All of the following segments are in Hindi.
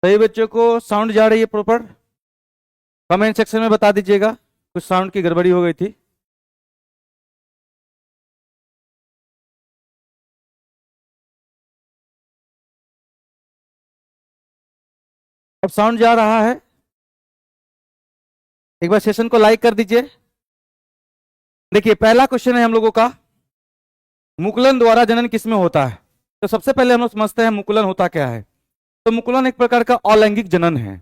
सही बच्चों को साउंड जा रही है प्रॉपर? कमेंट सेक्शन में बता दीजिएगा, कुछ साउंड की गड़बड़ी हो गई थी। अब साउंड जा रहा है? एक बार सेशन को लाइक कर दीजिए। देखिए पहला क्वेश्चन है हम लोगों का, मुकुलन द्वारा जनन किसमें होता है? तो सबसे पहले हम लोग समझते हैं मुकुलन होता क्या है। तो मुकुलन एक प्रकार का अलैंगिक जनन है,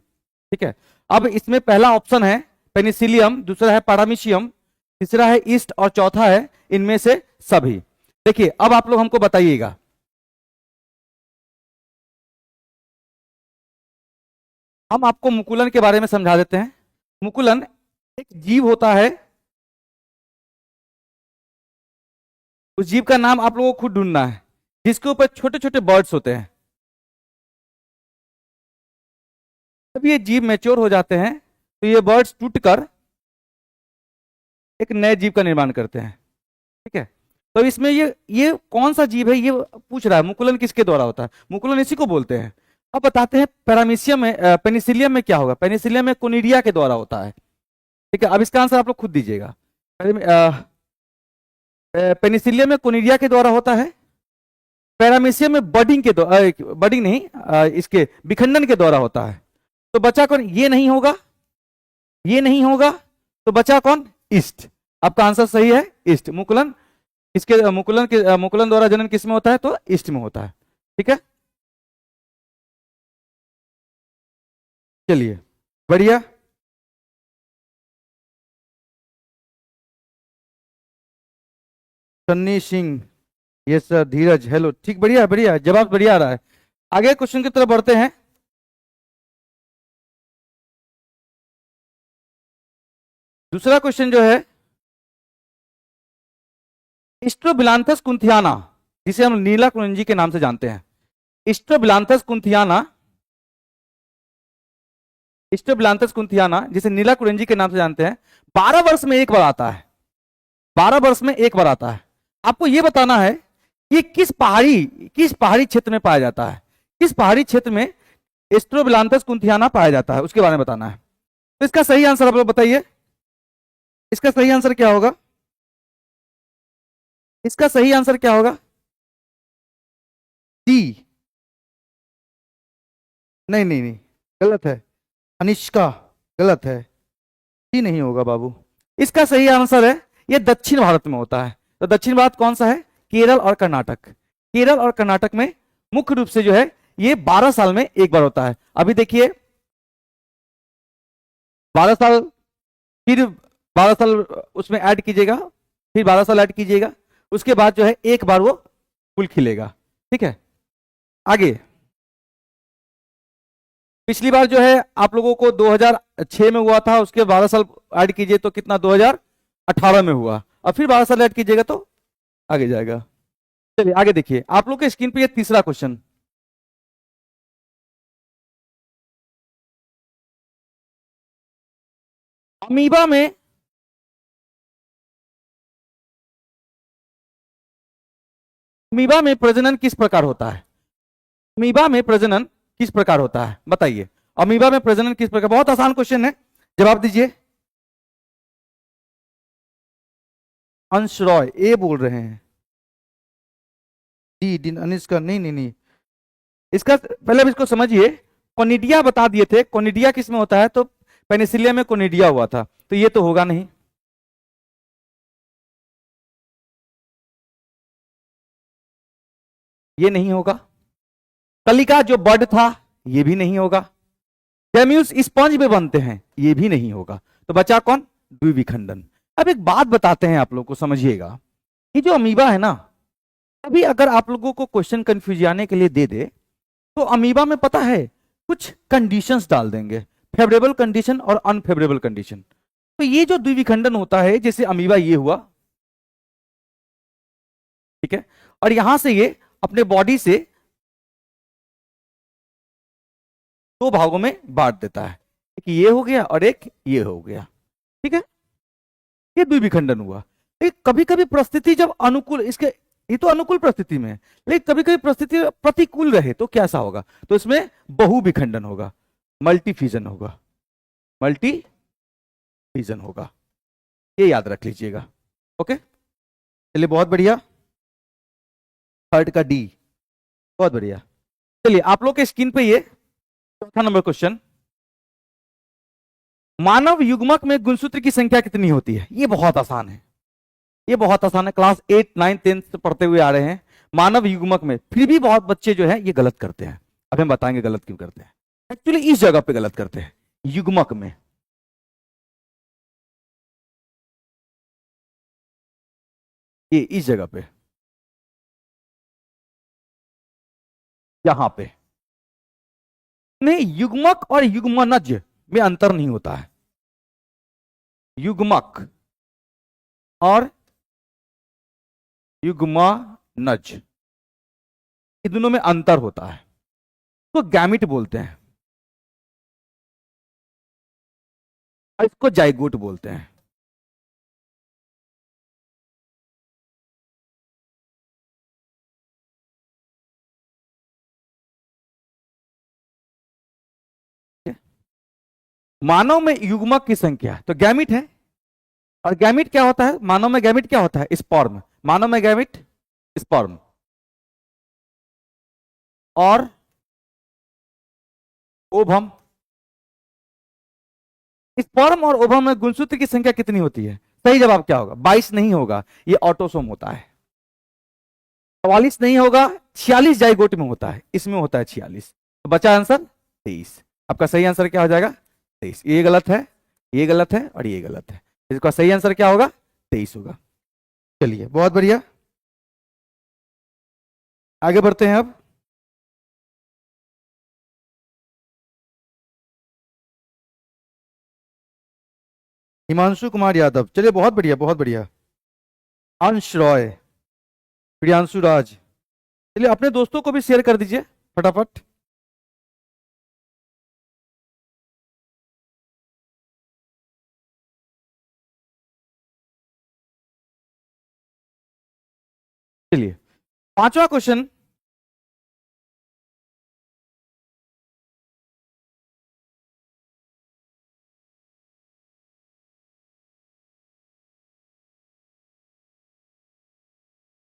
ठीक है। अब इसमें पहला ऑप्शन है पेनिसिलियम, दूसरा है पैरामीशियम, तीसरा है ईस्ट और चौथा है इनमें से सभी। देखिए अब आप लोग हमको बताइएगा, हम आपको मुकुलन के बारे में समझा देते हैं। मुकुलन एक जीव होता है, उस जीव का नाम आप लोगों को खुद ढूंढना है, जिसके ऊपर छोटे छोटे बर्ड्स होते हैं। जब ये जीव मैच्योर हो जाते हैं तो ये बर्ड्स टूटकर एक नए जीव का निर्माण करते हैं, ठीक है। तो इसमें ये कौन सा जीव है ये पूछ रहा है, मुकुलन किसके द्वारा होता है? मुकुलन इसी को बोलते हैं। अब बताते हैं पैरामीशियम में पेनिसिलियम में क्या होगा। पेनिसिलियम में कोनिडिया के द्वारा होता है, ठीक है। अब इसका आंसर आप लोग खुद दीजिएगा। पेनिसिलियम में कोनिडिया के द्वारा होता है, पैरामीशियम में बडिंग के द्वारा, बडिंग नहीं, इसके विखंडन के द्वारा होता है। तो बचा कौन? ये नहीं होगा, ये नहीं होगा, तो बचा कौन? ईस्ट। आपका आंसर सही है, ईस्ट। मुकुलन इसके मुकुलन द्वारा जनन किसमें होता है? तो ईस्ट में होता है, ठीक है। चलिए बढ़िया। Sunny Singh, yes sir. Dheeraj, hello, ठीक, बढ़िया बढ़िया, जवाब बढ़िया आ रहा है। आगे क्वेश्चन की तरफ बढ़ते हैं। दूसरा क्वेश्चन जो है, स्ट्रोबिलांथस कुंथियाना, जिसे हम नीला कुरिंजी के नाम से जानते हैं। स्ट्रोबिलांथस कुंथियाना, स्ट्रोबिलांथस कुंथियाना जिसे नीला कुरिंजी के नाम से जानते हैं, 12 वर्ष में एक बार आता है। 12 वर्ष में एक बार आता है। आपको यह बताना है कि किस पहाड़ी क्षेत्र में पाया जाता है, किस पहाड़ी क्षेत्र में स्ट्रोबिलांथस कुंथियाना पाया जाता है, उसके बारे में बताना है। तो इसका सही आंसर आप लोग बताइए, इसका सही आंसर क्या होगा? इसका सही आंसर क्या होगा? डी। नहीं नहीं नहीं, गलत है। अनिष्का, गलत है। डी नहीं होगा बाबू। इसका सही आंसर है, यह दक्षिण भारत में होता है। तो दक्षिण भारत कौन सा है? केरल और कर्नाटक। केरल और कर्नाटक में मुख्य रूप से जो है ये 12 साल में एक बार होता है। अभी देखिए 12 साल, फिर 12 साल उसमें ऐड कीजिएगा, फिर 12 साल ऐड कीजिएगा, उसके बाद जो है एक बार वो फूल खिलेगा, ठीक है। आगे पिछली बार जो है आप लोगों को 2006 में हुआ था, उसके 12 साल ऐड कीजिए तो कितना? 2018 में हुआ, और फिर 12 साल ऐड कीजिएगा तो आगे जाएगा। चलिए आगे देखिए, आप लोग के स्क्रीन पे ये तीसरा क्वेश्चन, अमीबा में अमीबा में प्रजनन किस प्रकार होता है? अमीबा में प्रजनन किस प्रकार होता है बताइए। अमीबा में प्रजनन किस प्रकार? बहुत आसान क्वेश्चन है, जवाब दीजिए। अंश रॉय ए बोल रहे हैं। डी डी अनिष्का, नहीं नहीं नहीं, इसका पहले अब इसको समझिए। कोनिडिया बता दिए थे, कोनिडिया किस में होता है? तो पेनिसिलियम में कोनिडिया हुआ था, तो ये तो होगा नहीं। ये नहीं होगा। कलिका जो बर्ड था, ये भी नहीं होगा। डेम्यूस स्पंज में बनते हैं, ये भी नहीं होगा। तो बचा कौन? द्विविखंडन। अब एक बात बताते हैं आप लोगों को, समझिएगा। ये जो अमीबा है ना, अभी अगर आप लोगों को क्वेश्चन कंफ्यूज आने के लिए दे दे, तो अमीबा में पता है कुछ कंडीशंस डाल देंगे, फेवरेबल कंडीशन और अनफेवरेबल कंडीशन। तो ये जो द्विविखंडन होता है, जैसे अमीबा ये हुआ, ठीक है, और यहां से ये अपने बॉडी से 2 भागों में बांट देता है, एक ये हो गया और एक ये हो गया, ठीक है। ये द्विविखंडन हुआ। कभी कभी परिस्थिति जब अनुकूल, इसके ये तो अनुकूल परिस्थिति में है, लेकिन कभी कभी परिस्थिति प्रतिकूल रहे तो कैसा होगा, तो इसमें बहुविखंडन होगा, मल्टीफ्यूजन होगा, मल्टीफ्यूजन होगा, ये याद रख लीजिएगा। ओके, चलिए बहुत बढ़िया, थर्ड का डी, बहुत बढ़िया। चलिए आप लोग के स्क्रीन पे ये चौथा नंबर क्वेश्चन, मानव युग्मक में गुणसूत्र की संख्या कितनी होती है? ये बहुत आसान है, ये बहुत आसान है, क्लास 8, 9, 10 से पढ़ते हुए आ रहे हैं। मानव युग्मक में फिर भी बहुत बच्चे जो है ये गलत करते हैं, अब हम बताएंगे गलत क्यों करते हैं। एक्चुअली इस जगह पे गलत करते हैं, युग्मक में, ये इस जगह पे, यहां पे नहीं, युग्मक और युग्मनज में अंतर नहीं होता है। युग्मक और युग्मनज ये दोनों में अंतर होता है, तो गैमिट बोलते हैं और इसको जाइगोट बोलते हैं। मानव में युग्मक की संख्या तो गैमिट है, और गैमिट क्या होता है मानव में? गैमिट क्या होता है? स्पर्म। मानव में गैमिट स्पर्म, और ओभम। स्पर्म और ओभम में गुणसूत्र की संख्या कितनी होती है? सही जवाब क्या होगा? 22 नहीं होगा, ये ऑटोसोम होता है। 44 नहीं होगा, 46 जाइगोट में होता है, इसमें होता है 46। तो बचा आंसर 23। आपका सही आंसर क्या हो जाएगा? 23। ये गलत है, ये गलत है और ये गलत है, इसका सही आंसर क्या होगा? 23 होगा। चलिए बहुत बढ़िया, आगे बढ़ते हैं अब। हिमांशु कुमार यादव, चलिए बहुत बढ़िया बहुत बढ़िया। अंश रॉय, प्रियांशु राज, चलिए अपने दोस्तों को भी शेयर कर दीजिए फटाफट। चलिए पांचवा क्वेश्चन,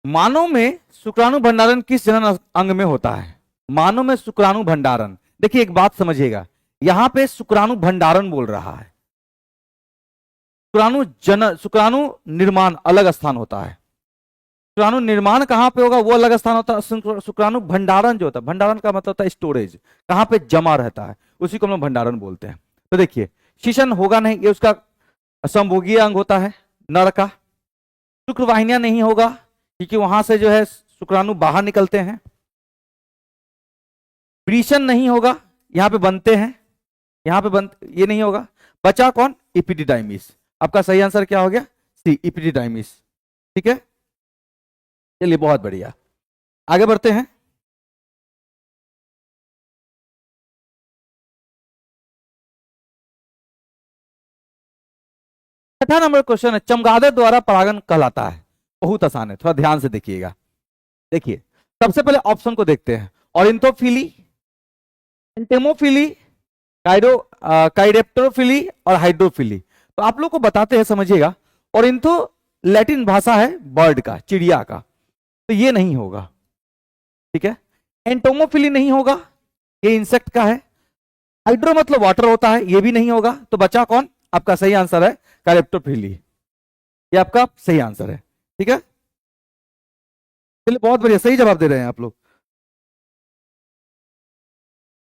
मानव में शुक्राणु भंडारण किस जनन अंग में होता है? मानव में शुक्राणु भंडारण, देखिए एक बात समझिएगा, यहां पे शुक्राणु भंडारण बोल रहा है, शुक्राणु निर्माण अलग स्थान होता है। शुक्राणु निर्माण कहां पे होगा, वो अलग स्थान होता है। शुक्राणु भंडारण जो होता है, भंडारण का मतलब होता है स्टोरेज, कहां पे जमा रहता है, उसी को हम लोग भंडारण बोलते हैं। तो देखिए शीशन होगा नहीं, ये उसका संभोगीय अंग होता है नर का। शुक्रवाहिनियां नहीं होगा, क्योंकि वहां से जो है शुक्राणु बाहर निकलते हैं। वृषण नहीं होगा, यहां पे बनते हैं, यहां पे ये नहीं होगा। बचा कौन? इपिडिडाइमिस। आपका सही आंसर क्या हो गया? सी, इपिडिडाइमिस। ठीक है, चलिए बहुत बढ़िया, आगे बढ़ते हैं। छठा नंबर क्वेश्चन है, चमगादड़ द्वारा परागण कहलाता है। बहुत आसान है, थोड़ा ध्यान से देखिएगा। देखिए सबसे पहले ऑप्शन को देखते हैं, ऑरिंथोफिली, एंटेमोफिली, काइडेप्टरोफिली और हाइड्रोफिली। तो आप लोग को बताते हैं, समझिएगा। ऑरिंथो लैटिन भाषा है बर्ड का, चिड़िया का, तो ये नहीं होगा। ठीक है, एंटोमोफिली नहीं होगा, ये इंसेक्ट का है। हाइड्रो मतलब वाटर होता है, ये भी नहीं होगा। तो बचा कौन? आपका सही आंसर है काइडेप्टरोफिली, ये आपका सही आंसर है। ठीक है, चलिए बहुत बढ़िया, सही जवाब दे रहे हैं आप लोग।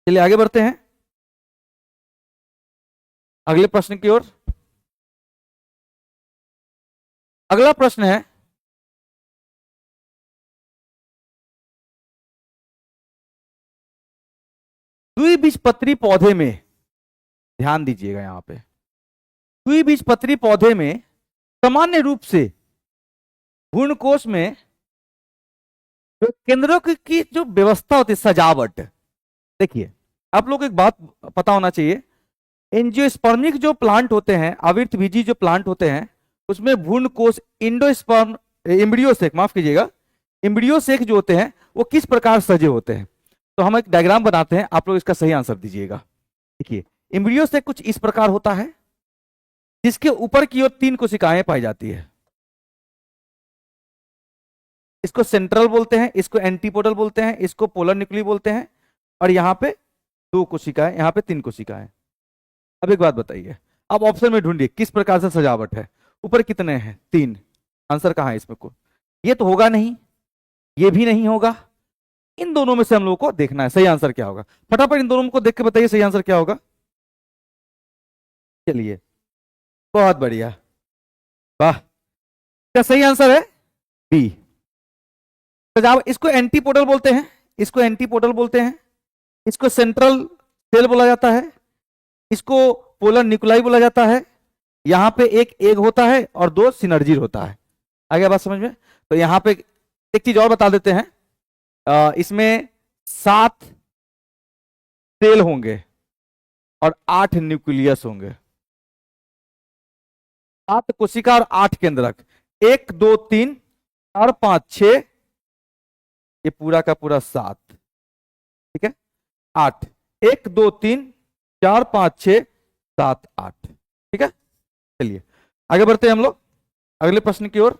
चलिए आगे बढ़ते हैं अगले प्रश्न की ओर। अगला प्रश्न है, द्विबीजपत्री पौधे में, ध्यान दीजिएगा यहां पे, द्विबीजपत्री पौधे में सामान्य रूप से भ्रूणकोश में जो केंद्रों की जो व्यवस्था होती है, सजावट, देखिए आप लोग को एक बात पता होना चाहिए, एंजियोस्पर्मिक जो प्लांट होते हैं, आवृतबीजी जो प्लांट होते हैं, उसमें भ्रूणकोश इंडोस्पर्म एम्ब्रियो से, माफ कीजिएगा, एम्ब्रियो सेक जो होते हैं वो किस प्रकार सजे होते हैं? तो हम एक डायग्राम बनाते हैं, आप लोग इसका सही आंसर दीजिएगा। देखिए, एम्ब्रियो सेक कुछ इस प्रकार होता है, जिसके ऊपर की ओर 3 कोशिकाएं पाई जाती है। इसको सेंट्रल बोलते हैं, इसको एंटीपोडल बोलते हैं, इसको पोलर न्यूक्ली बोलते हैं, और यहां पे 2 कोशिकाएं, यहां पे 3 कोशिकाएं। अब एक बात बताइए, अब ऑप्शन में ढूंढिए किस प्रकार से सजावट है। ऊपर कितने हैं? 3। आंसर कहां है इसमें? को ये तो होगा नहीं, ये भी नहीं होगा, इन दोनों में से हम लोग को देखना है सही आंसर क्या होगा। फटाफट इन दोनों को देख के बताइए सही आंसर क्या होगा। चलिए, बहुत बढ़िया, वाह, क्या सही आंसर है? बी। सजावट, इसको एंटीपोडल बोलते हैं, इसको एंटीपोडल बोलते हैं, इसको सेंट्रल सेल बोला जाता है, इसको पोलर न्यूक्लाई बोला जाता है। यहां पे एक एग होता है और 2 सिनर्जी होता है। आ गया बात समझ में? तो यहां पे एक चीज और बता देते हैं, इसमें 7 सेल होंगे और 8 न्यूक्लियस होंगे। 7 कोशिका और 8 केंद्रक, 1 2 3 4 5 6, ये पूरा का पूरा 7, ठीक है, 8, 1 2 3 4 5 6 7 8, ठीक है। चलिए आगे बढ़ते हैं हम लोग अगले प्रश्न की ओर।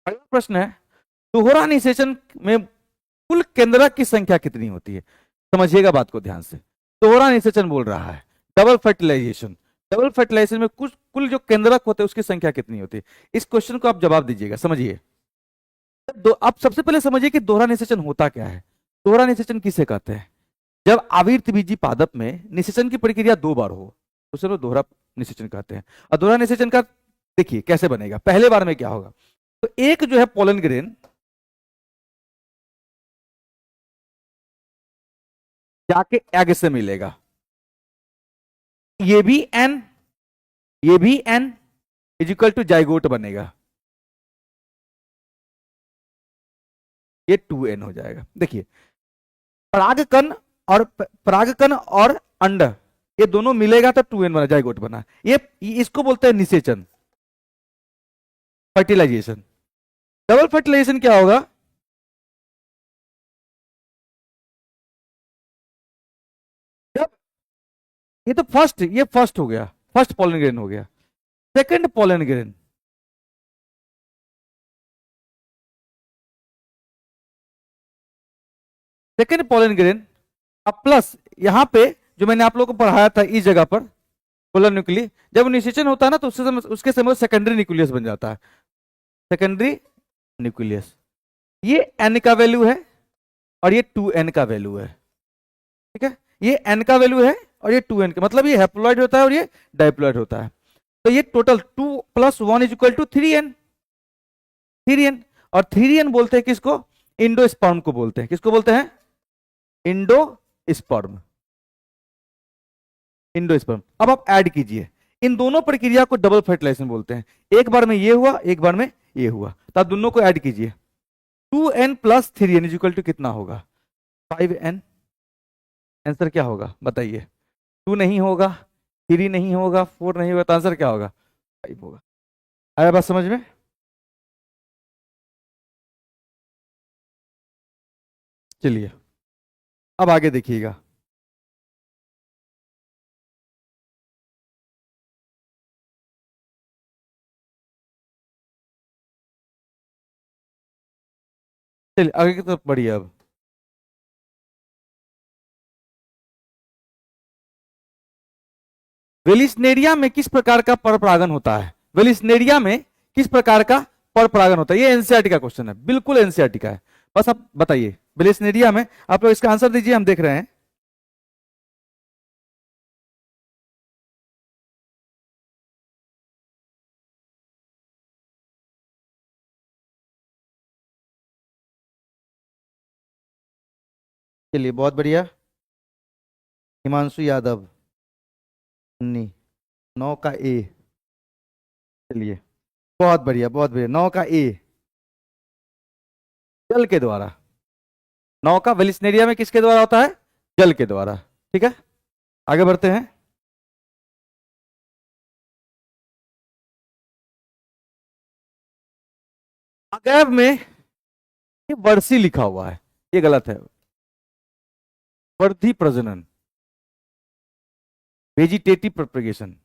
अगला प्रश्न है, दोहरा निषेचन में कुल केंद्रक की संख्या कितनी होती है? समझिएगा बात को ध्यान से। दोहरा निषेचन बोल रहा है, डबल फर्टिलाइजेशन। डबल फर्टिलाइजेशन में कुल जो केंद्रक होते हैं उसकी संख्या कितनी होती है? इस क्वेश्चन को आप जवाब दीजिएगा, समझिए। आप सबसे पहले समझिए कि दोहरा निषेचन होता क्या है। दोहरा निषेचन किसे कहते हैं? जब आवर्तबीजी पादप में निषेचन की प्रक्रिया 2 बार हो उसे लोग दोहरा निषेचन कहते हैं। और दोहरा निषेचन का देखिए कैसे बनेगा। पहले बार में क्या होगा, तो एक जो है पोलन ग्रेन जाके एग से मिलेगा, ये भी एन, ये भी N is equal to zygote बनेगा, ये 2n हो जाएगा। देखिए, परागकण और अंड ये दोनों मिलेगा तो 2n बना, जाइगोट बना। ये इसको बोलते हैं निषेचन, फर्टिलाइजेशन। डबल फर्टिलाइजेशन क्या होगा? जब ये तो ये फर्स्ट हो गया, फर्स्ट पोलन ग्रेन हो गया। Second pollen grain, second pollen grain अब प्लस यहां पे जो मैंने आप लोगों को पढ़ाया था इस जगह पर पोलर न्यूक्ली, जब निषेचन होता है ना तो उसके समय सेकेंडरी न्यूक्लियस बन जाता है, सेकेंडरी न्यूक्लियस। ये n का वैल्यू है और ये 2n का वैल्यू है, ठीक है। ये n का वैल्यू है और ये 2n का, मतलब ये हैप्लॉइड होता है और ये डाइप्लॉइड होता है। तो ये total 2 + 1 is equal to 3n, 3n। और 3n बोलते हैं किसको? इंडोस्पर्म को बोलते हैं। किसको बोलते हैं? Endosperm, endosperm. अब आप ऐड कीजिए, इन दोनों प्रक्रिया को डबल फर्टिलाइजेशन बोलते हैं। एक बार में ये हुआ, एक बार में ये हुआ, तो आप दोनों को ऐड कीजिए। 2n + 3n is equal to कितना होगा? 5n। आंसर क्या होगा बताइए? 2 नहीं होगा, 3 नहीं होगा, 4 नहीं होगा, तो आंसर क्या होगा? 5 होगा। आया बात समझ में? चलिए अब आगे देखिएगा। चलिए आगे की तरफ बढ़िए। अब वेलिस्नेरिया में किस प्रकार का परपरागन होता है? वेलिस्नेरिया में किस प्रकार का परपरागन होता है? ये एनसीईआरटी का क्वेश्चन है, बिल्कुल एनसीईआरटी का है। बस आप बताइए वेलिस्नेरिया में, आप लोग इसका आंसर दीजिए, हम देख रहे हैं। चलिए बहुत बढ़िया, हिमांशु यादव, 9 का ए। चलिए बहुत बढ़िया, बहुत बढ़िया, 9 का ए, जल के द्वारा। 9 का वेलिस्नेरिया में किसके द्वारा होता है? जल के द्वारा, ठीक है। आगे बढ़ते हैं। गैब में ये वर्सी लिखा हुआ है, ये गलत है। वर्धी प्रजनन, वेजिटेटिव प्रोपगेशन।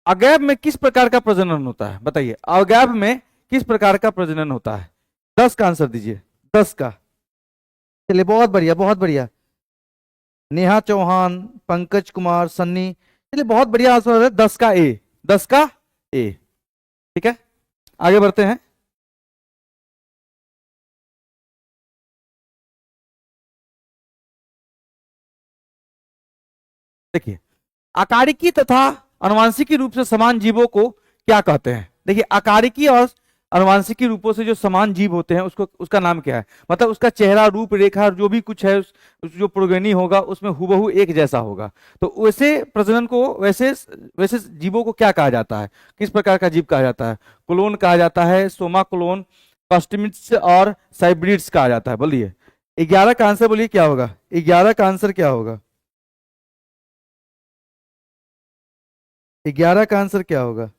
अगैब में किस प्रकार का प्रजनन होता है बताइए, अगैब में किस प्रकार का प्रजनन होता है? 10 का आंसर दीजिए, 10 का। चलिए बहुत बढ़िया बहुत बढ़िया। नेहा चौहान, पंकज कुमार, सन्नी, चलिए बहुत बढ़िया आंसर है 10 का ए, 10 का ए। ठीक है, आगे बढ़ते हैं। देखिए, आकारिकी तथा अनुवांशिकी रूप से समान जीवों को क्या कहते हैं? देखिए, आकारिकी और अनुवांशिकी रूपों से जो समान जीव होते हैं उसको, उसका नाम क्या है? मतलब उसका चेहरा, रूप रेखा, जो भी कुछ है जो प्रोगेनी होगा उसमें हुबहू एक जैसा होगा। तो वैसे प्रजनन को, वैसे वैसे जीवों को क्या कहा जाता है? किस प्रकार का जीव कहा जाता है? क्लोन कहा जाता है, सोमा क्लोन, कॉस्टमिट्स और साइब्रिड्स कहा जाता है। बोलिए 11 का आंसर, बोलिए क्या होगा? 11 का आंसर क्या होगा? 11 का आंसर क्या होगा?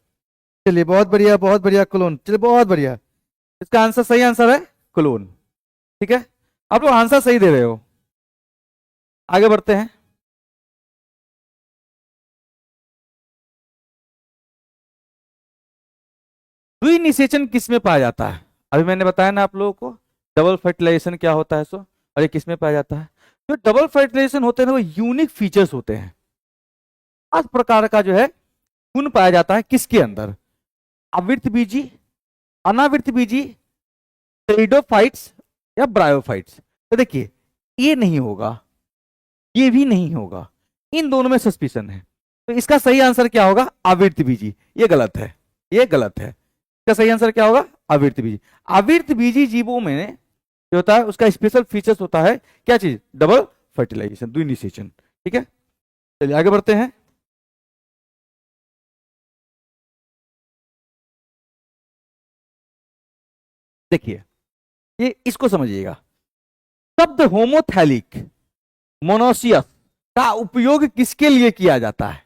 चलिए बहुत बढ़िया क्लोन, चलिए बहुत बढ़िया। इसका आंसर, सही आंसर है क्लोन। ठीक है, आप लोग आंसर सही दे रहे हो। आगे बढ़ते हैं। द्विनिषेचन किस में पाया जाता है? अभी मैंने बताया ना आप लोगों को, डबल फर्टिलाइजेशन क्या होता है सो, और ये किस में पाया जाता है? जो डबल फर्टिलाइजेशन होते हैं ना, वो यूनिक फीचर्स होते हैं। खास प्रकार का जो है गुण पाया जाता है किसके अंदर? आवृत बीजी, अनावृत बीजी, टेरिडोफाइट्स या ब्रायोफाइट्स। तो देखिए, ये नहीं होगा, ये भी नहीं होगा, इन दोनों में सस्पिशन है। तो इसका सही आंसर क्या होगा? आवृत बीजी। ये गलत है, ये गलत है। इसका सही आंसर क्या होगा? आवृत बीजी। आवृत बीजी जीवों में जो होता है उसका स्पेशल फीचर्स होता है क्या चीज? डबल फर्टिलाइजेशन, द्विनिषेचन। ठीक है, चलिए आगे बढ़ते हैं। देखिए, ये इसको समझिएगा। शब्द होमोथैलिक मोनोसियस का उपयोग किसके लिए किया जाता है?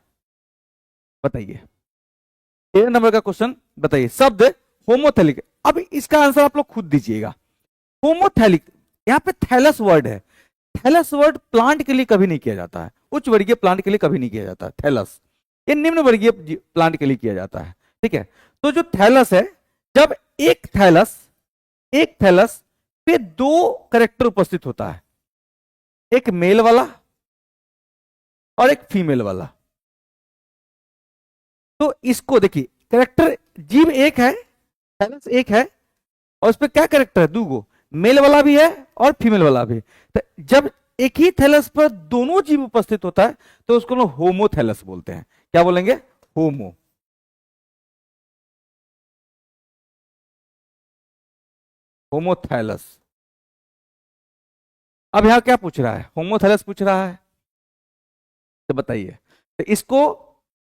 बताइए, 13 नंबर का क्वेश्चन। बताइए, शब्द होमोथैलिक, अब इसका आंसर आप लोग खुद दीजिएगा। होमोथैलिक, यहाँ पे थैलस वर्ड है। थैलस वर्ड प्लांट के लिए कभी नहीं किया जाता है, उच्च वर्गीय प्लांट के लिए कभी नहीं किया जाता है थैलस। ये निम्न वर्गीय प्लांट के लिए किया जाता है। ठीक है, तो जो थैलस है, जब एक थैलस पे दो करेक्टर उपस्थित होता है, एक मेल वाला और एक फीमेल वाला, तो इसको देखिए, करेक्टर जीव एक है, थैलस एक है, और उस पर क्या करेक्टर है? दो, मेल वाला भी है और फीमेल वाला भी। तो जब एक ही थैलस पर दोनों जीव उपस्थित होता है तो उसको लोग होमोथैलस बोलते हैं। क्या बोलेंगे? होमो, होमोथैलस। अब यहां क्या पूछ रहा है? होमोथैलस पूछ रहा है, तो बताइए। तो इसको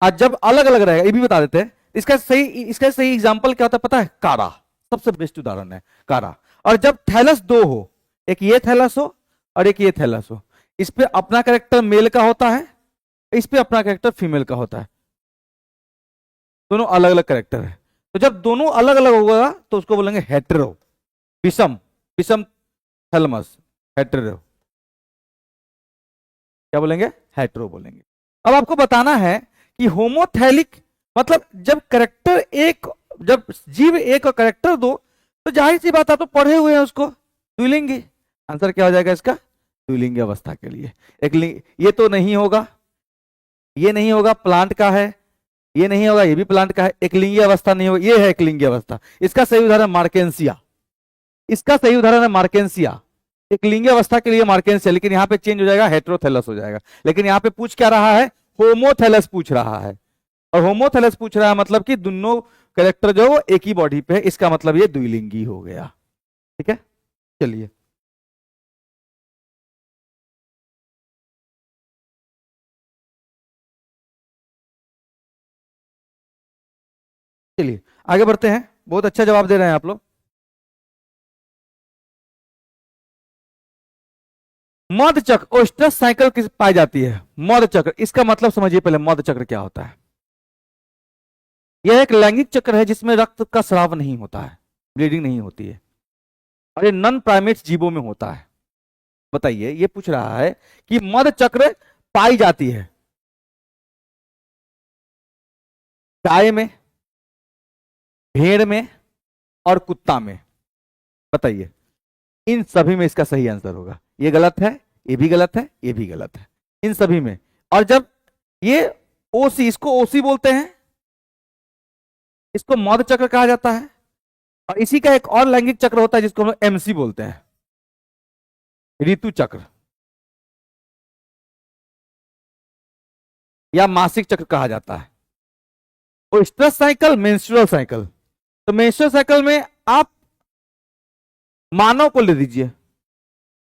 आज जब अलग अलग रहेगा, ये भी बता देते हैं। इसका सही एग्जांपल क्या होता है पता है? कारा, सबसे बेस्ट उदाहरण है कारा। और जब थैलस दो हो, एक ये थैलस हो और एक ये थैलस हो, इस पे अपना कैरेक्टर मेल का होता है, इस पे अपना कैरेक्टर फीमेल का होता है, दोनों अलग अलग कैरेक्टर है। तो जब दोनों अलग अलग होगा तो उसको बोलेंगे हेटेरो, विषम, विषम थैलमस, हेटेरो। क्या बोलेंगे? हेटेरो बोलेंगे। अब आपको बताना है कि होमोथैलिक मतलब जब करेक्टर एक, जब जीव एक और करेक्टर दो, तो जाहिर सी बात आप तो पढ़े हुए हैं उसको, द्विलिंगी। आंसर क्या हो जाएगा इसका? द्विलिंगी अवस्था के लिए एक लिंग। ये तो नहीं होगा, ये नहीं होगा, प्लांट का है। ये नहीं होगा, ये भी प्लांट का है। एक लिंगी अवस्था नहीं होगा, ये है एक लिंगी अवस्था। इसका सही उदाहरण मार्केंसिया, इसका सही उदाहरण है मार्केंसिया। एक लिंगी अवस्था के लिए मार्केंसिया, लेकिन यहां पे चेंज हो जाएगा, हेट्रोथैलस हो जाएगा। लेकिन यहां पे पूछ क्या रहा है? होमोथैलस पूछ रहा है। और होमोथैलस पूछ रहा है मतलब कि दोनों कैरेक्टर जो वो एक ही बॉडी पे है, इसका मतलब ये द्विलिंगी हो गया। ठीक है, चलिए। चलिए आगे बढ़ते हैं, बहुत अच्छा जवाब दे रहे हैं आप लोग। मध चक्र ओस्टस साइकिल किस पाई जाती है? मध चक्र, इसका मतलब समझिए पहले मध चक्र क्या होता है। यह एक लैंगिक चक्र है जिसमें रक्त का स्राव नहीं होता है, ब्लीडिंग नहीं होती है, और ये नॉन प्राइमेट्स जीवों में होता है। बताइए, ये पूछ रहा है कि मध चक्र पाई जाती है गाय में, भेड़ में और कुत्ता में। बताइए, इन सभी में इसका सही आंसर होगा। ये गलत है, ये भी गलत है, ये भी गलत है, इन सभी में। और जब ये ओसी, इसको ओसी बोलते हैं, इसको मध चक्र कहा जाता है, और इसी का एक और लैंगिक चक्र होता है जिसको हम लोग एमसी बोलते हैं, ऋतु चक्र या मासिक चक्र कहा जाता है। ओस्ट्रस साइकिल, मेंस्ट्रुअल साइकिल। तो मेंस्ट्रुअल साइकिल में आप मानव को ले दीजिए,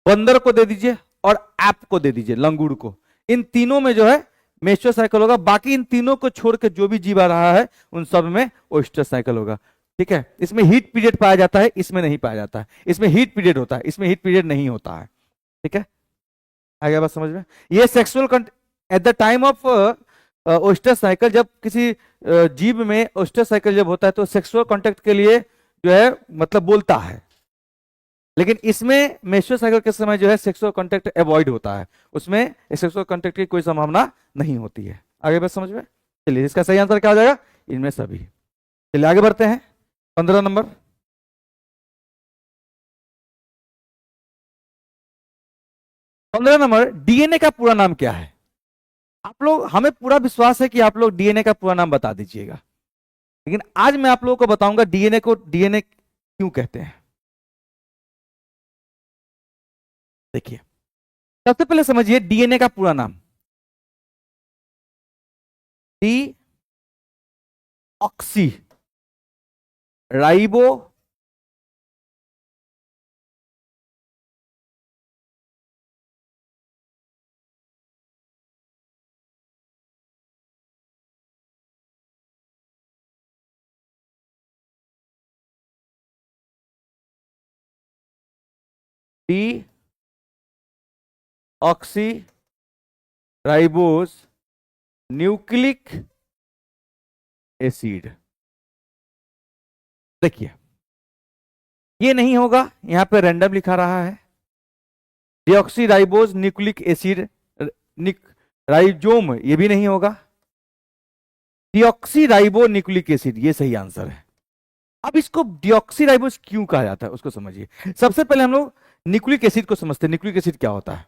बंदर को दे दीजिए और ऐप को दे दीजिए, लंगूर को। इन तीनों में जो है मेंस्ट्रुअल साइकिल होगा। बाकी इन तीनों को छोड़ के जो भी जीव आ रहा है उन सब में ओस्ट्रस साइकिल होगा। ठीक है, इसमें हीट पीरियड पाया जाता है, इसमें नहीं पाया जाता है। इसमें हीट पीरियड होता है, इसमें हीट पीरियड नहीं होता है। ठीक है, आ गया बात समझ में? ये sexual at the time of oestrus cycle, जब किसी जीव में ओस्ट्रस साइकिल जब होता है तो सेक्सुअल कांटेक्ट के लिए जो है मतलब बोलता है, लेकिन इसमें मेंस्ट्रुअल साइकिल के समय जो है सेक्सुअल कांटेक्ट अवॉइड होता है, उसमें सेक्सुअल कांटेक्ट की कोई संभावना नहीं होती है। आगे बात समझ में? चलिए, इसका सही आंसर क्या हो जाएगा? इनमें सभी। चलिए आगे बढ़ते हैं। 15 नंबर, 15 नंबर, डीएनए का पूरा नाम क्या है? आप लोग, हमें पूरा विश्वास है कि आप लोग डीएनए का पूरा नाम बता दीजिएगा, लेकिन आज मैं आप लोगों को बताऊंगा डीएनए को डीएनए क्यों कहते हैं। देखिए, सबसे पहले समझिए डीएनए का पूरा नाम। D oxy ribo D oxy ribose nucleic acid. देखिए, ये नहीं होगा, यहां पे रैंडम लिखा रहा है। Deoxy ribose nucleic acid, rhizome, ये भी नहीं होगा। डिऑक्सी राइबो न्यूक्लिक एसिड, ये सही आंसर है। अब इसको डिऑक्सी राइबोस क्यों कहा जाता है उसको समझिए। सबसे पहले हम लोग न्यूक्लिक एसिड को समझते हैं। न्यूक्लिक एसिड क्या होता है?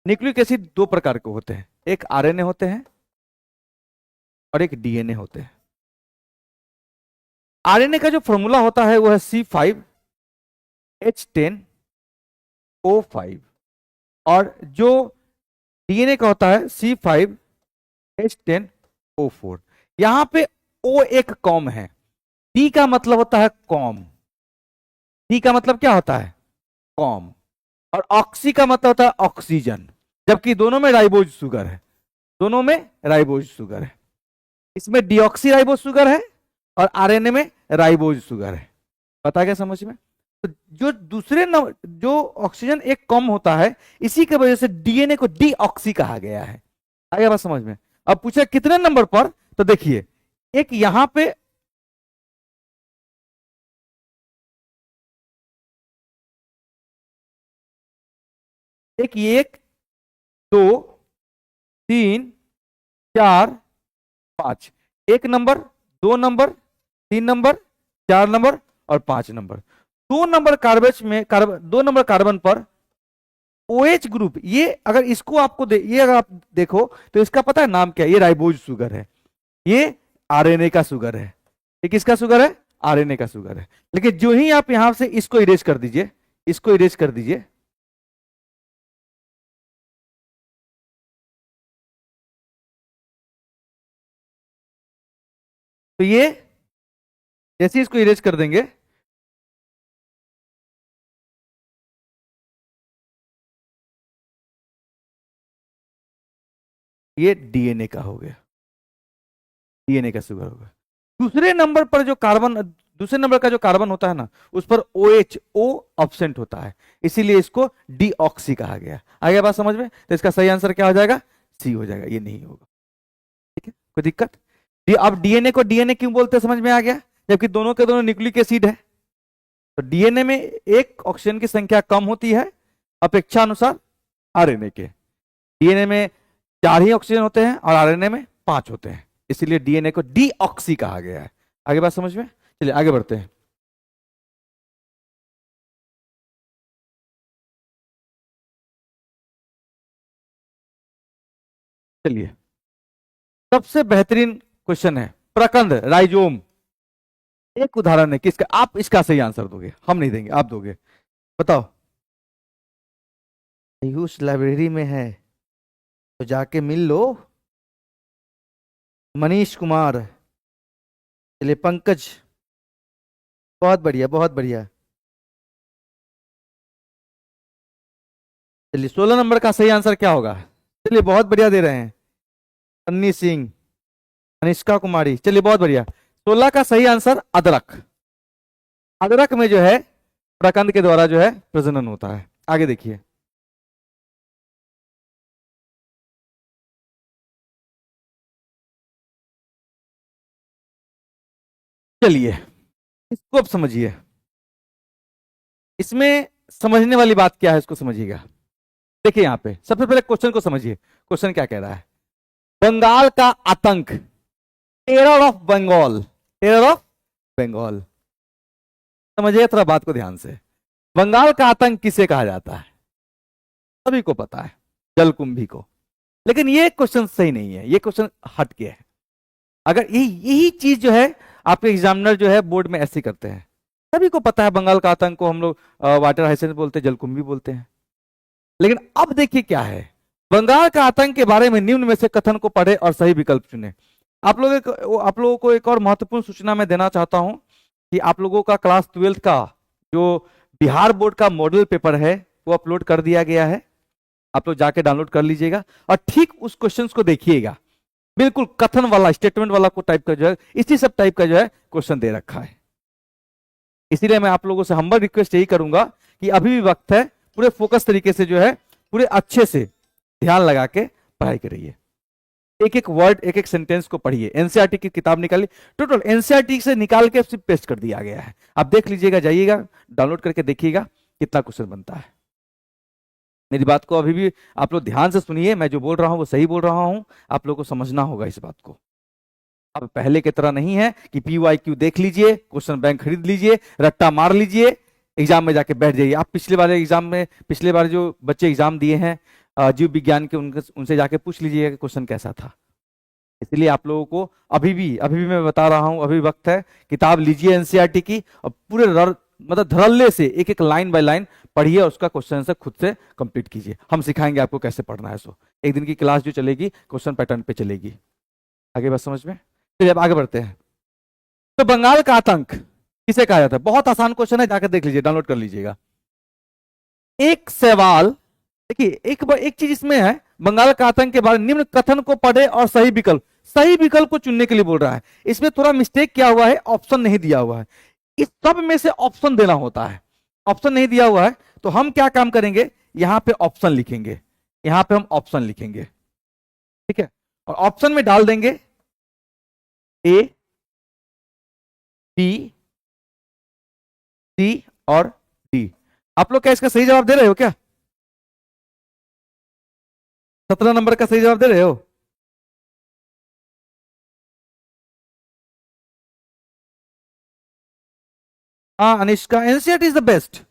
न्यूक्लिक एसिड दो प्रकार के होते हैं, एक आरएनए होते हैं और एक डीएनए होते हैं। आरएनए का जो फॉर्मूला होता है वो है C5H10O5, और जो डीएनए का होता है C5H10O4। यहां पे O एक कॉम है, D का मतलब होता है कॉम। D का मतलब क्या होता है? कॉम। और ऑक्सी का मतलब होता है ऑक्सीजन, जबकि दोनों में राइबोज शुगर है, दोनों में राइबोज शुगर है। इसमें डीऑक्सी राइबोज शुगर है और आरएनए में राइबोज शुगर है। पता क्या समझ में? तो जो दूसरे जो ऑक्सीजन एक कम होता है, इसी की वजह से डीएनए को डीऑक्सी कहा गया है। आगे बात समझ में? अब पूछे कितने नंबर पर, तो देखिए, एक यहां पे एक, दो, तीन, चार, पांच। एक नंबर, दो नंबर, तीन नंबर, चार नंबर और पांच नंबर। दो नंबर दो नंबर कार्बन पर OH ग्रुप, ये अगर इसको आपको ये अगर आप देखो तो इसका पता है नाम क्या है? ये राइबोज शुगर है, ये आरएनए का शुगर है। ये किसका शुगर है? आरएनए का शुगर है। लेकिन जो ही आप यहां से इसको इरेज कर दीजिए, इसको इरेज कर दीजिए, तो ये जैसे इसको इरेज कर देंगे, ये डीएनए का हो गया, डीएनए का शुगर होगा। दूसरे नंबर पर जो कार्बन दूसरे नंबर का जो कार्बन होता है ना, उस पर OH O ऑब्सेंट होता है, इसीलिए इसको डीऑक्सी कहा गया। आ गया बात समझ में? तो इसका सही आंसर क्या हो जाएगा? सी हो जाएगा, ये नहीं होगा। ठीक है, कोई दिक्कत? अब डीएनए को डीएनए क्यों बोलते हैं समझ में आ गया? जबकि दोनों के दोनों न्यूक्लिक एसिड है। तो डीएनए में एक ऑक्सीजन की संख्या कम होती है अपेक्षा अनुसार आरएनए के। डीएनए में 4 ही ऑक्सीजन होते हैं और आरएनए में 5 होते हैं, इसीलिए डीएनए को डीऑक्सी कहा गया है। आगे बात समझ में? चलिए आगे बढ़ते हैं। चलिए, सबसे बेहतरीन क्वेश्चन है प्रकंद, राइजोम। एक उदाहरण है किसका, आप इसका सही आंसर दोगे, हम नहीं देंगे, आप दोगे। बताओ। आयुष लाइब्रेरी में है तो जाके मिल लो। मनीष कुमार, चलिए पंकज, बहुत बढ़िया बहुत बढ़िया। चलिए 16 नंबर का सही आंसर क्या होगा? चलिए बहुत बढ़िया दे रहे हैं। सन्नी सिंह, अनिष्का कुमारी, चलिए बहुत बढ़िया। 16 का सही आंसर अदरक। अदरक में जो है प्रकंद के द्वारा जो है प्रजनन होता है। आगे देखिए। चलिए इसको अब समझिए। इसमें समझने वाली बात क्या है इसको समझिएगा। देखिए यहां पे सबसे पहले क्वेश्चन को समझिए। क्वेश्चन क्या कह रहा है? बंगाल का आतंक, terror of Bengal, terror of Bengal. समझिए थोड़ा बात को ध्यान से। बंगाल का आतंक किसे कहा जाता है? सभी को पता है, जलकुंभी को। लेकिन ये क्वेश्चन सही नहीं है, ये क्वेश्चन हट के है। अगर यही यही चीज जो है आपके एग्जामिनर जो है बोर्ड में ऐसे करते हैं। सभी को पता है बंगाल का आतंक को हम लोग वाटर हाइसेंस बोलते हैं, जलकुंभी बोलते हैं। लेकिन अब देखिए क्या है, बंगाल का आतंक के बारे में निम्न में से कथन को पढ़े और सही विकल्प चुने। आप लोगों को एक और महत्वपूर्ण सूचना मैं देना चाहता हूं कि आप लोगों का क्लास 12 का जो बिहार बोर्ड का मॉडल पेपर है वो अपलोड कर दिया गया है। आप लोग जाके डाउनलोड कर लीजिएगा और ठीक उस क्वेश्चंस को देखिएगा। बिल्कुल कथन वाला, स्टेटमेंट वाला को टाइप का जो है, इसी सब टाइप का जो है क्वेश्चन दे रखा है। इसीलिए मैं आप लोगों से हम्बल रिक्वेस्ट यही करूंगा कि अभी भी वक्त है, पूरे फोकस तरीके से जो है पूरे अच्छे से ध्यान लगा के पढ़ाई करिए। एक एक वर्ड, एक एक सेंटेंस को पढ़िए। एनसीईआरटी की किताब निकाली, टोटल एनसीईआरटी से निकाल के सिर्फ पेस्ट कर दिया गया है। आप देख लीजिएगा, जाइएगा डाउनलोड करके देखिएगा कितना क्वेश्चन बनता है। मेरी बात को अभी भी आप लोग ध्यान से सुनिए, मैं जो बोल रहा हूं वो सही बोल रहा हूं, आप लोग को समझना होगा इस बात को। अब पहले की तरह नहीं है कि PYQ देख लीजिए, क्वेश्चन बैंक खरीद लीजिए, रट्टा मार लीजिए, एग्जाम में जाके बैठ जाइए। आप पिछले बार एग्जाम में, पिछले बार जो बच्चे एग्जाम दिए हैं जीव विज्ञान के, उनसे जाके पूछ लीजिएगा कि क्वेश्चन कैसा था। इसलिए आप लोगों को अभी भी मैं बता रहा हूं, अभी वक्त है, किताब लीजिए एनसीईआरटी की और पूरे मतलब धड़ल्ले से एक एक लाइन बाय लाइन पढ़िए और उसका क्वेश्चन आंसर खुद से कंप्लीट कीजिए। हम सिखाएंगे आपको कैसे पढ़ना है। सो एक दिन की क्लास जो चलेगी क्वेश्चन पैटर्न पे चलेगी। आगे बात समझ में? चलिए अब आगे बढ़ते हैं। तो बंगाल का आतंक किसे कहा जाता है? बहुत आसान क्वेश्चन है, जाकर देख लीजिए, डाउनलोड कर लीजिएगा। एक सवाल देखिए, एक चीज इसमें है, बंगाल का आतंक के बारे में निम्न कथन को पढ़े और सही विकल्प को चुनने के लिए बोल रहा है। इसमें थोड़ा मिस्टेक क्या हुआ है, ऑप्शन नहीं दिया हुआ है। इस सब में से ऑप्शन देना होता है, ऑप्शन नहीं दिया हुआ है। तो हम क्या काम करेंगे, यहां पे ऑप्शन लिखेंगे, यहां पे हम ऑप्शन लिखेंगे, ठीक है। और ऑप्शन में डाल देंगे A, B, C और D। आप लोग क्या इसका सही जवाब दे रहे हो क्या? 17 नंबर का सही जवाब दे रहे हो? हाँ Anishka, NCERT is the best.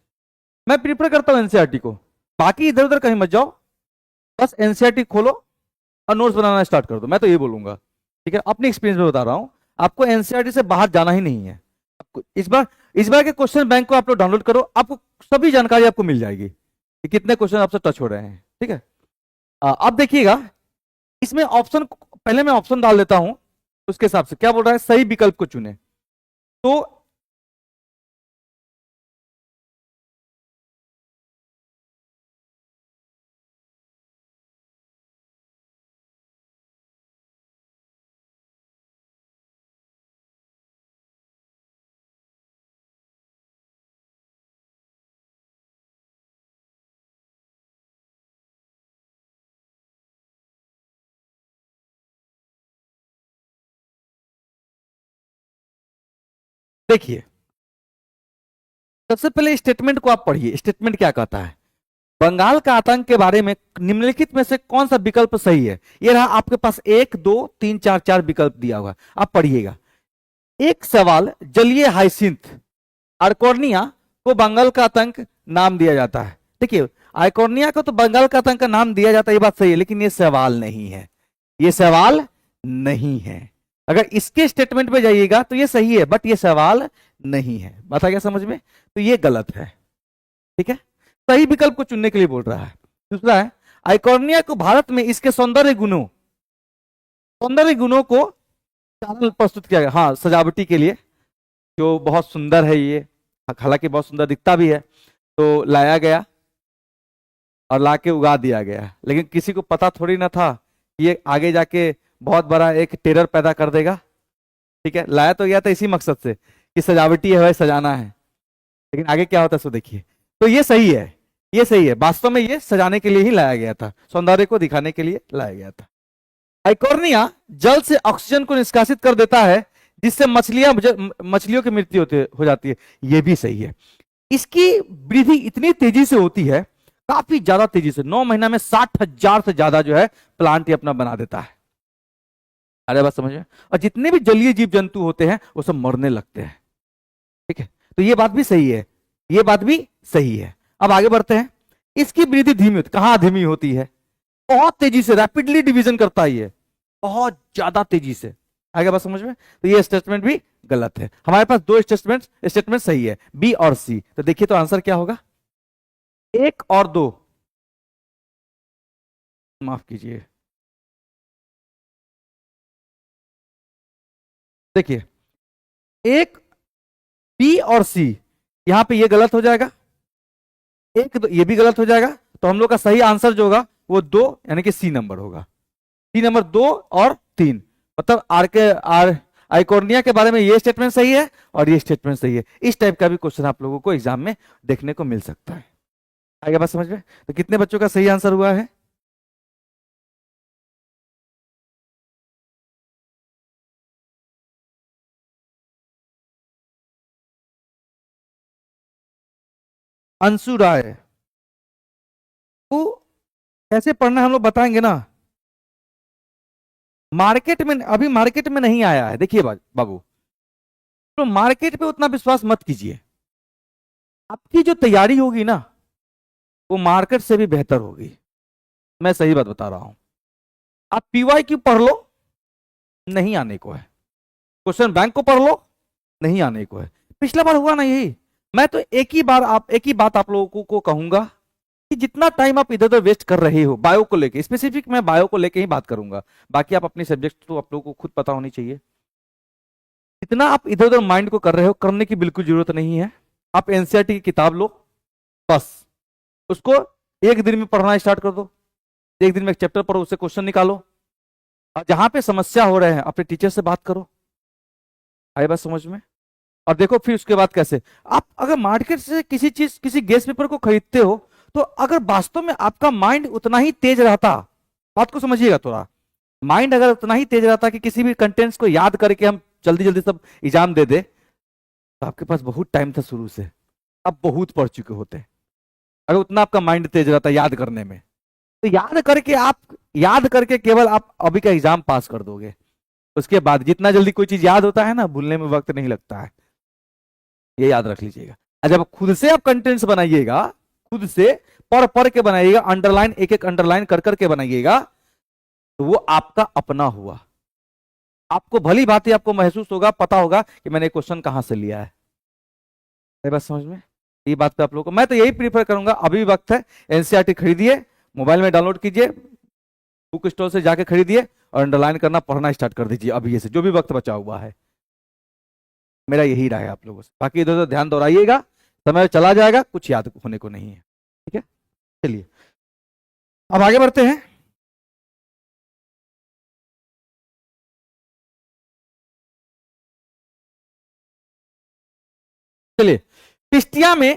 मैं प्रीफर करता हूं एनसीईआरटी को। बाकी इधर उधर कहीं मत जाओ, बस एनसीईआरटी खोलो और नोट्स बनाना स्टार्ट कर दो। मैं तो ये बोलूंगा, ठीक है, अपनी एक्सपीरियंस में बता रहा हूं। आपको एनसीईआरटी से बाहर जाना ही नहीं है। आपको इस बार के क्वेश्चन बैंक को आप लोग डाउनलोड करो, आपको सभी जानकारी आपको मिल जाएगी कि कितने क्वेश्चन आपसे टच हो रहे हैं, ठीक है। अब देखिएगा, इसमें ऑप्शन, पहले मैं ऑप्शन डाल देता हूं, उसके हिसाब से क्या बोल रहा है, सही विकल्प को चुने। तो देखिए, सबसे पहले स्टेटमेंट को आप पढ़िए। स्टेटमेंट क्या कहता है? बंगाल का आतंक के बारे में निम्नलिखित में से कौन सा विकल्प सही है? ये रहा आपके पास 1 2 3 4 4 विकल्प दिया हुआ, आप पढ़िएगा। एक सवाल, जलीय हाइसिंथ आर्कोनिया को बंगाल का आतंक नाम दिया जाता है। देखिए, आर्कोनिया को तो बंगाल का आतंक का नाम दिया जाता है, ये बात सही है, लेकिन ये सवाल नहीं है। ये सवाल नहीं है। अगर इसके स्टेटमेंट पे जाइएगा तो ये सही है, बट ये सवाल नहीं है। बात आ गया समझ में? तो ये गलत है। ठीक है, सही विकल्प को चुनने के लिए बोल रहा है। दूसरा है, आइकॉर्निया को भारत में इसके सौंदर्य गुणों को चावल प्रस्तुत किया गया। हाँ, सजावटी के लिए जो बहुत सुंदर है, ये हालांकि बहुत सुंदर दिखता भी है, तो लाया गया और लाके उगा दिया गया। लेकिन किसी को पता थोड़ी ना था कि ये आगे जाके बहुत बड़ा एक टेरर पैदा कर देगा। ठीक है, लाया तो गया था इसी मकसद से कि सजावटी है, सजाना है, लेकिन आगे क्या होता है सो देखिए। तो ये सही है, ये सही है। वास्तव में ये सजाने के लिए ही लाया गया था, सौंदर्य को दिखाने के लिए लाया गया था। आइकोर्निया जल से ऑक्सीजन को निष्कासित कर देता है, जिससे मछलियों की मृत्यु हो जाती है। यह भी सही है। इसकी वृद्धि इतनी तेजी से होती है, काफी ज्यादा तेजी से, 9 महीना में 60,000 से ज्यादा जो है प्लांट ये अपना बना देता है। अरे बात समझ में? और जितने भी जलीय जीव जंतु होते हैं वो सब मरने लगते हैं। ठीक है, तो ये बात भी सही है, ये बात भी सही है। अब आगे बढ़ते हैं। इसकी वृद्धि धीमी होती, कहां धीमी होती है? बहुत तेजी से, रैपिडली डिवीजन करता है ये, बहुत ज्यादा तेजी से। आगे बात समझ में? तो ये स्टेटमेंट भी गलत है। हमारे पास 2 स्टेटमेंट सही है, बी और सी। तो देखिए तो आंसर क्या होगा? 1 और 2, माफ कीजिए, देखिए 1 बी और सी, यहां पे ये गलत हो जाएगा, 1 ये भी गलत हो जाएगा। तो हम लोग का सही आंसर जो होगा वो 2, यानी कि सी नंबर होगा। सी नंबर 2 और 3, मतलब आइकोर्निया के बारे में ये स्टेटमेंट सही है और ये स्टेटमेंट सही है। इस टाइप का भी क्वेश्चन आप लोगों को एग्जाम में देखने को मिल सकता है। आगे बात समझ में? तो कितने बच्चों का सही आंसर हुआ है? अंशु राय को कैसे पढ़ना है हम लोग बताएंगे ना। मार्केट में, अभी मार्केट में नहीं आया है। देखिए बाबू, तो मार्केट पे उतना विश्वास मत कीजिए। आपकी जो तैयारी होगी ना वो मार्केट से भी बेहतर होगी। मैं सही बात बता रहा हूं। आप PYQ पढ़ लो, नहीं आने को है। क्वेश्चन बैंक को पढ़ लो, नहीं आने को है। पिछला बार हुआ ना यही। मैं तो एक ही बात आप लोगों को कहूंगा कि जितना टाइम आप इधर उधर वेस्ट कर रहे हो बायो को लेके, स्पेसिफिक मैं बायो को लेके ही बात करूंगा, बाकी आप अपनी सब्जेक्ट तो आप लोगों को खुद पता होनी चाहिए। इतना आप इधर उधर माइंड को कर रहे हो, करने की बिल्कुल जरूरत नहीं है। आप एनसीईआरटी की किताब लो, बस उसको एक दिन में पढ़ना स्टार्ट कर दो। एक दिन में एक चैप्टर पढ़ो, उससे क्वेश्चन निकालो, और जहां पे समस्या हो रहे हैं अपने टीचर से बात करो। आई बात समझ में? और देखो फिर उसके बाद कैसे आप अगर मार्केट से किसी गैस पेपर को खरीदते हो, तो अगर वास्तव में आपका माइंड उतना ही तेज रहता, बात को समझिएगा थोड़ा, माइंड अगर उतना ही तेज रहता कि किसी भी कंटेंट्स को याद करके हम जल्दी जल्दी सब एग्जाम दे दे, तो आपके पास बहुत टाइम था शुरू से, अब बहुत पढ़ चुके होते। अगर उतना आपका माइंड तेज रहता याद करने में, तो याद करके केवल आप अभी का एग्जाम पास कर दोगे। उसके बाद जितना जल्दी कोई चीज याद होता है ना, भूलने में वक्त नहीं लगता है, ये याद रख लीजिएगा। जब खुद से आप कंटेंट्स बनाइएगा, खुद से पढ़ के बनाइएगा, अंडरलाइन एक एक अंडरलाइन कर करके बनाइएगा, तो वो आपका अपना हुआ। आपको भली भांति आपको महसूस होगा, पता होगा कि मैंने क्वेश्चन कहां से लिया है। बस समझ में? ये बात पे आप लोगों को मैं तो यही प्रीफर करूंगा, अभी भी वक्त है, एनसीईआरटी खरीदिए, मोबाइल में डाउनलोड कीजिए, बुक स्टोर से जाके खरीदिए और अंडरलाइन करना, पढ़ना स्टार्ट कर दीजिए अभी से, जो भी वक्त बचा हुआ है। मेरा यही राय है आप लोगों से। बाकी इधर उधर ध्यान दोहराइएगा, समय चला जाएगा, कुछ याद होने को नहीं है। ठीक है, चलिए अब आगे बढ़ते हैं। चलिए, पिस्टिया में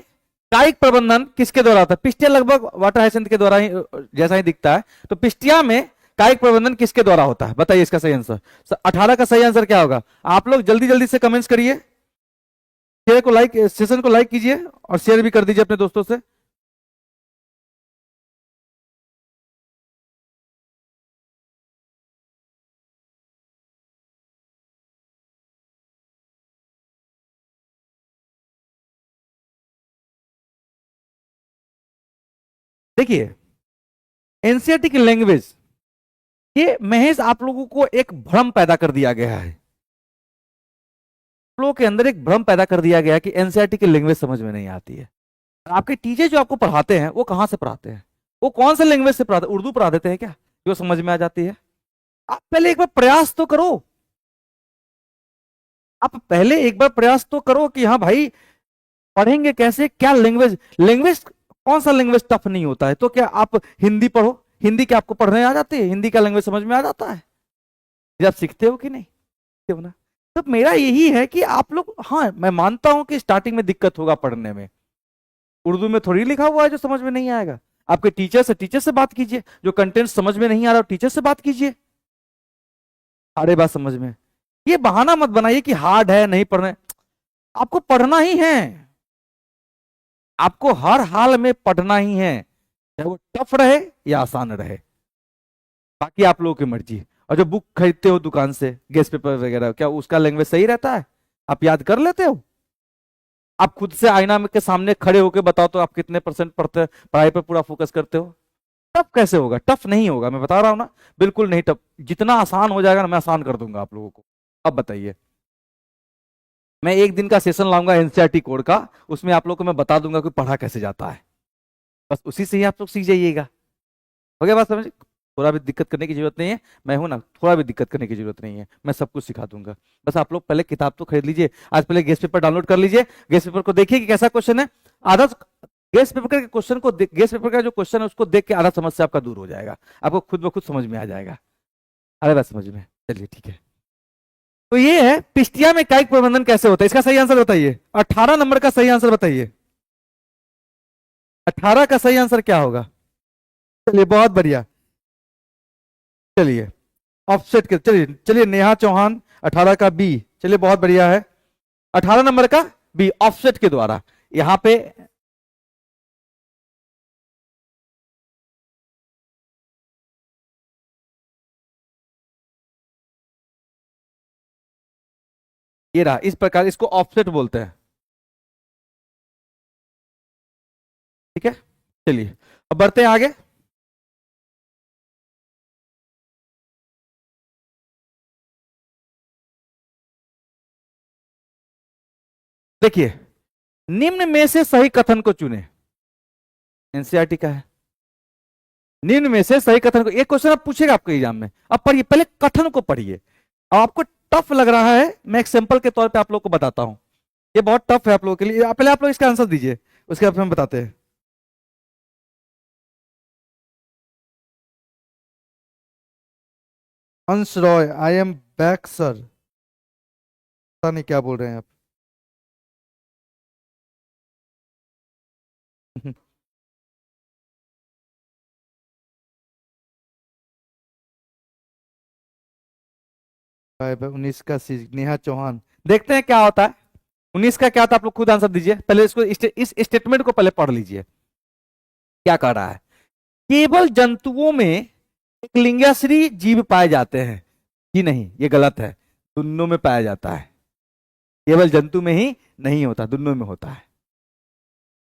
कायिक प्रबंधन किसके द्वारा होता है? पिस्टिया लगभग वाटर हाइसिंथ के द्वारा ही जैसा ही दिखता है। तो पिस्टिया में कायिक प्रबंधन किसके द्वारा होता है? बताइए इसका सही आंसर। 18 का सही आंसर क्या होगा? आप लोग जल्दी जल्दी से कमेंट्स करिए। शेयर को लाइक, सेशन को लाइक कीजिए और शेयर भी कर दीजिए अपने दोस्तों से। देखिए, एनसीईआरटी की लैंग्वेज, ये महज आप लोगों को एक भ्रम पैदा कर दिया गया है, आप लोगों के अंदर एक भ्रम पैदा कर दिया गया है कि एनसीईआरटी की लैंग्वेज समझ में नहीं आती है। आपके टीचर जो आपको पढ़ाते हैं वो कहां से पढ़ाते हैं, वो कौन से लैंग्वेज से पढ़ाते हैं? उर्दू पढ़ा देते हैं क्या जो समझ में आ जाती है? आप पहले एक बार प्रयास तो करो, आप पहले एक बार प्रयास तो करो कि हाँ भाई पढ़ेंगे कैसे, क्या लैंग्वेज, लैंग्वेज कौन सा लैंग्वेज टफ नहीं होता है? तो क्या आप हिंदी पढ़ो, हिंदी क्या आपको पढ़ने आ जाती है? हिंदी का लैंग्वेज समझ में आ जाता है जब आप सीखते हो कि नहीं सीखते हो ना? तो मेरा यही है कि आप लोग, हाँ मैं मानता हूं कि स्टार्टिंग में दिक्कत होगा पढ़ने में, उर्दू में थोड़ी लिखा हुआ है जो समझ में नहीं आएगा। आपके टीचर से बात कीजिए, जो कंटेंट समझ में नहीं आ रहा टीचर से बात कीजिए, सारे बात समझ में। ये बहाना मत बनाइए कि हार्ड है नहीं पढ़ना, आपको पढ़ना ही है, आपको हर हाल में पढ़ना ही है, चाहे वो टफ रहे या आसान रहे, बाकी आप लोगों की मर्जी। और जो बुक खरीदते हो दुकान से, गेस्ट पेपर वगैरह, क्या उसका लैंग्वेज सही रहता है? आप याद कर लेते हो? आप खुद से आईना के सामने खड़े होकर बताओ तो आप कितने परसेंट पढ़ते, पढ़ाई पर पूरा फोकस करते हो? टफ कैसे होगा? टफ नहीं होगा, मैं बता रहा हूं ना, बिल्कुल नहीं टफ। जितना आसान हो जाएगा ना मैं आसान कर दूंगा आप लोगों को। अब बताइए, मैं एक दिन का सेशन लाऊंगा एनसीईआरटी कोड का, उसमें आप लोगों को मैं बता दूंगा कि पढ़ा कैसे जाता है, बस उसी से ही आप लोग सीख जाइएगा। हो गया बात समझ? थोड़ा भी दिक्कत करने की जरूरत नहीं है, मैं हूं ना, थोड़ा भी दिक्कत करने की जरूरत नहीं है, मैं सब कुछ सिखा दूंगा। बस आप लोग पहले किताब तो खरीद लीजिए, आज पहले गेस्ट पेपर डाउनलोड कर लीजिए, गेस्ट पेपर को देखिए कि कैसा क्वेश्चन है। आधा गेस्ट पेपर के क्वेश्चन को, गेस्ट पेपर का जो क्वेश्चन है उसको देख के आधा समस्या आपका दूर हो जाएगा, आपको खुद ब खुद समझ में आ जाएगा। अरे बात समझ में, चलिए ठीक है। तो ये है पिस्टिया में कायिक प्रबंधन कैसे होता है, इसका सही आंसर बताइए। 18 नंबर का सही आंसर बताइए, 18 का सही आंसर क्या होगा? चलिए बहुत बढ़िया, चलिए ऑफसेट के, चलिए चलिए नेहा चौहान 18 का बी, चलिए बहुत बढ़िया है, 18 नंबर का बी ऑफसेट के द्वारा। यहां पे ये रहा, इस प्रकार इसको ऑफसेट बोलते हैं, ठीक है। चलिए अब बढ़ते हैं आगे। देखिए, निम्न में से सही कथन को चुने, एनसीईआरटी का है, निम्न में से सही कथन को, एक क्वेश्चन आप पूछेगा आपके एग्जाम में, अब पढ़िए पहले कथन को पढ़िए। अब आपको टफ लग रहा है, मैं एक सैंपल के तौर पे आप लोग को बताता हूं, ये बहुत टफ है आप लोगों के लिए, पहले आप लोग इसका आंसर दीजिए, उसके बाद हम बताते हैं। अंश Roy, I am back sir, पता नहीं क्या बोल रहे हैं आप। बाय बाय 19 का सी, नेहा चौहान, देखते हैं क्या होता है। 19 का क्या था आप लोग खुद आंसर दीजिए, पहले इसको इस स्टेटमेंट को पहले पढ़ लीजिए, क्या कह रहा है। केवल जंतुओं में एक लिंगाश्री जीव पाए जाते हैं, कि नहीं, ये गलत है, दोनों में पाया जाता है, केवल जंतु में ही नहीं होता, दोनों में होता है।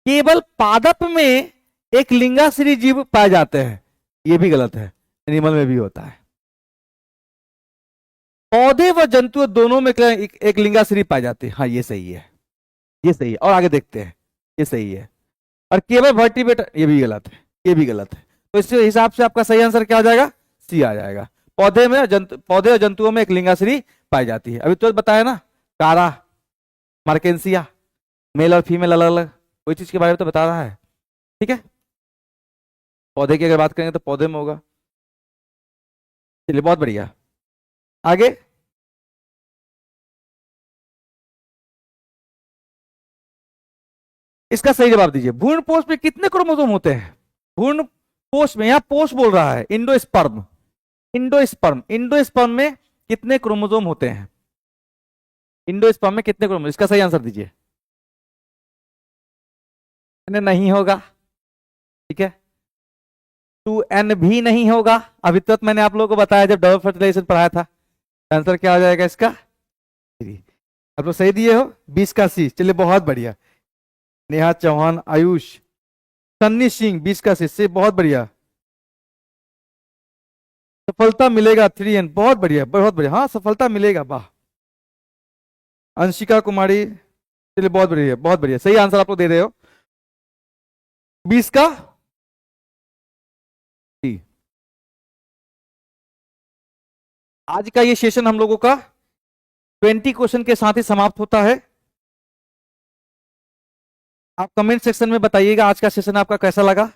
केवल पादप में एक लिंगाश्री जीव पाए जाते हैं, ये भी गलत है, एनिमल में भी होता है। पौधे व जंतु दोनों में एक लिंगाश्री पाई जाती है, हाँ ये सही है, ये सही है, और आगे देखते हैं, ये सही है। और केवल वर्टिब्रेट, ये भी गलत है, ये भी गलत है। तो इस हिसाब से आपका सही आंसर क्या आ जाएगा? सी आ जाएगा। पौधे और जंतुओं में एक लिंगाश्री पाई जाती है, अभी तो बताया ना, कारा, मार्केंसिया, मेल और फीमेल अलग अलग, कोई चीज के बारे में तो बता रहा है, ठीक है। पौधे की अगर बात करेंगे तो पौधे में होगा। चलिए बहुत बढ़िया, आगे। इसका सही जवाब दीजिए। भ्रूण पोष में कितने क्रोमोसोम होते हैं? भ्रूण पोष में, यहां पोष बोल रहा है, इंडोस्पर्म, इंडोस्पर्म में कितने क्रोमोसोम होते हैं? इंडोस्पर्म में कितने क्रोमोसोम, इसका सही आंसर दीजिए। नहीं होगा, ठीक है। 2n भी नहीं होगा। अभी तक मैंने आप लोगों को बताया जब डबल फर्टिलाइजेशन पढ़ाया था। आंसर क्या हो जाएगा इसका? 3। आप लोग सही दिए हो, 20 का सी। चलिए बहुत बढ़िया। नेहा चौहान, आयुष, सन्नी सिंह 20 का सी से, बहुत बढ़िया। सफलता मिलेगा 3n, बहुत बढ़िया बहुत बढ़िया। हाँ सफलता मिलेगा, वाह। अंशिका कुमारी, चलिए बहुत बढ़िया बहुत बढ़िया, सही आंसर आप लोग दे रहे हो। 20 का सी। आज का ये सेशन हम लोगों का 20 क्वेश्चन के साथ ही समाप्त होता है। आप कमेंट सेक्शन में बताइएगा आज का सेशन आपका कैसा लगा।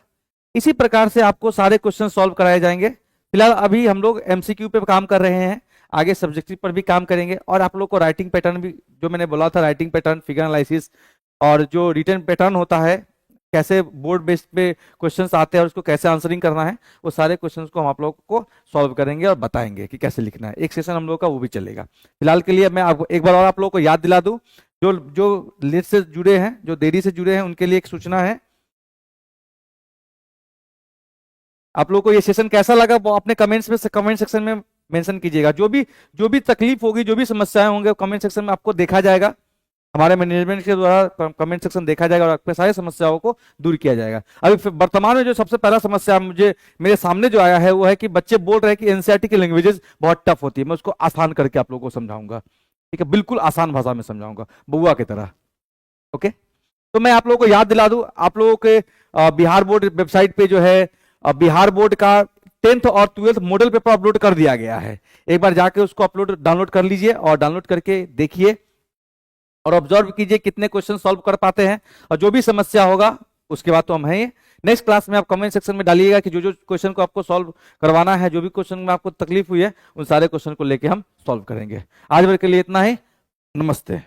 इसी प्रकार से आपको सारे क्वेश्चन सॉल्व कराए जाएंगे। फिलहाल अभी हम लोग एमसीक्यू पे काम कर रहे हैं, आगे सब्जेक्टिव पर भी काम करेंगे, और आप लोग को राइटिंग पैटर्न भी, जो मैंने बोला था राइटिंग पैटर्न, फिगर एनालिसिस, और जो रिटर्न पैटर्न होता है, कैसे बोर्ड बेस्ड पे क्वेश्चंस आते हैं और उसको कैसे आंसरिंग करना है, वो सारे क्वेश्चंस को हम आप लोग को सॉल्व करेंगे और बताएंगे कि कैसे लिखना है। एक सेशन हम लोग का वो भी चलेगा। फिलहाल के लिए मैं आपको एक बार और आप लोगों को याद दिला दूं, जो जो लेट से जुड़े हैं, जो देरी से जुड़े हैं, उनके लिए एक सूचना है। आप लोगों को ये सेशन कैसा लगा वो अपने कमेंट्स में, कमेंट सेक्शन में मेंशन कीजिएगा। जो भी तकलीफ होगी, जो भी समस्याएं होंगे, कमेंट सेक्शन में आपको देखा जाएगा। हमारे मैनेजमेंट के द्वारा कमेंट सेक्शन देखा जाएगा और आपके सारी समस्याओं को दूर किया जाएगा। अभी वर्तमान में जो सबसे पहला समस्या मुझे मेरे सामने जो आया है वो है कि बच्चे बोल रहे हैं कि एनसीईआरटी की लैंग्वेजेस बहुत टफ होती है। मैं उसको आसान करके आप लोगों को समझाऊंगा, ठीक है, बिल्कुल आसान भाषा में समझाऊंगा, बुआ की तरह। ओके, तो मैं आप लोगों को याद दिला दूं, आप लोगों के बिहार बोर्ड वेबसाइट पे जो है बिहार बोर्ड का 10th और 12th मॉडल पेपर अपलोड कर दिया गया है। एक बार जाके उसको डाउनलोड कर लीजिए और डाउनलोड करके देखिए और ऑब्जर्व कीजिए कितने क्वेश्चन सॉल्व कर पाते हैं, और जो भी समस्या होगा उसके बाद तो हम हैं। नेक्स्ट क्लास में आप कमेंट सेक्शन में डालिएगा कि जो जो क्वेश्चन को आपको सॉल्व करवाना है, जो भी क्वेश्चन में आपको तकलीफ हुई है, उन सारे क्वेश्चन को लेके हम सॉल्व करेंगे। आज भर के लिए इतना ही, नमस्ते।